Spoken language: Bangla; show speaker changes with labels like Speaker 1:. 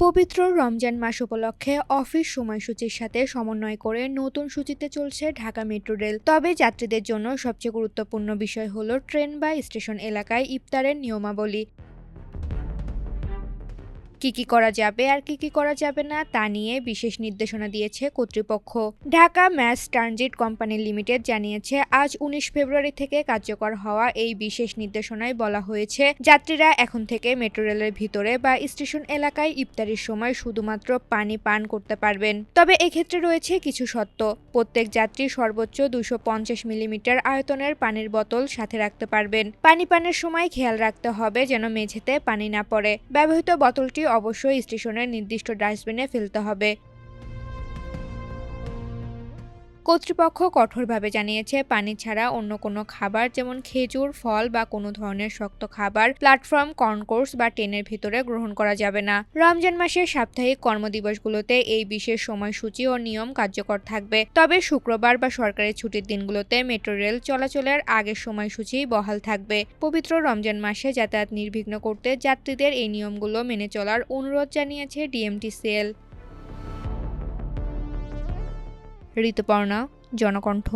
Speaker 1: পবিত্র রমজান মাস উপলক্ষে অফিস সময়সূচির সাথে সমন্বয় করে নতুন সূচিতে চলছে ঢাকা মেট্রো রেল। তবে যাত্রীদের জন্য সবচেয়ে গুরুত্বপূর্ণ বিষয় হলো ট্রেন বা স্টেশন এলাকায় ইফতারের নিয়মাবলী। কি করা যাবে আর কি করা যাবে না তা নিয়ে বিশেষ নির্দেশনা দিয়েছে কর্তৃপক্ষ। Dhaka mass transit company limited জানিয়েছে, আজ ১৯ ফেব্রুয়ারি থেকে কার্যকর হওয়া এই বিশেষ নির্দেশনায় বলা হয়েছে, যাত্রীরা এখন থেকে মেট্রো রেলের ভিতরে বা স্টেশন এলাকায় ইফতারির সময় শুধুমাত্র পানি পান করতে পারবেন। তবে এক্ষেত্রে রয়েছে কিছু শর্ত। প্রত্যেক যাত্রী সর্বোচ্চ ২৫০ মিলিমিটার আয়তনের পানির বোতল সাথে রাখতে পারবেন। পানি পানের সময় খেয়াল রাখতে হবে যেন মেঝেতে পানি না পড়ে। ব্যবহৃত বোতলটি অবশ্যই স্টেশনের নির্দিষ্ট ডাস্টবিনে ফেলতে হবে। কর্তৃপক্ষ কঠোরভাবে জানিয়েছে, পানি ছাড়া অন্য কোনো খাবার যেমন খেজুর, ফল বা কোনো ধরনের শক্ত খাবার প্ল্যাটফর্ম, কনকোর্স বা ট্রেনের ভিতরে গ্রহণ করা যাবে না। রমজান মাসের সাপ্তাহিক কর্মদিবসগুলোতে এই বিশেষ সময়সূচি ও নিয়ম কার্যকর থাকবে। তবে শুক্রবার বা সরকারি ছুটির দিনগুলোতে মেট্রো রেল চলাচলের আগের সময়সূচি বহাল থাকবে। পবিত্র রমজান মাসে যাতায়াত নির্বিঘ্ন করতে যাত্রীদের এই নিয়মগুলো মেনে চলার অনুরোধ জানিয়েছে ডিএমটিসিএল। ঋতুপর্ণা, জনকণ্ঠ।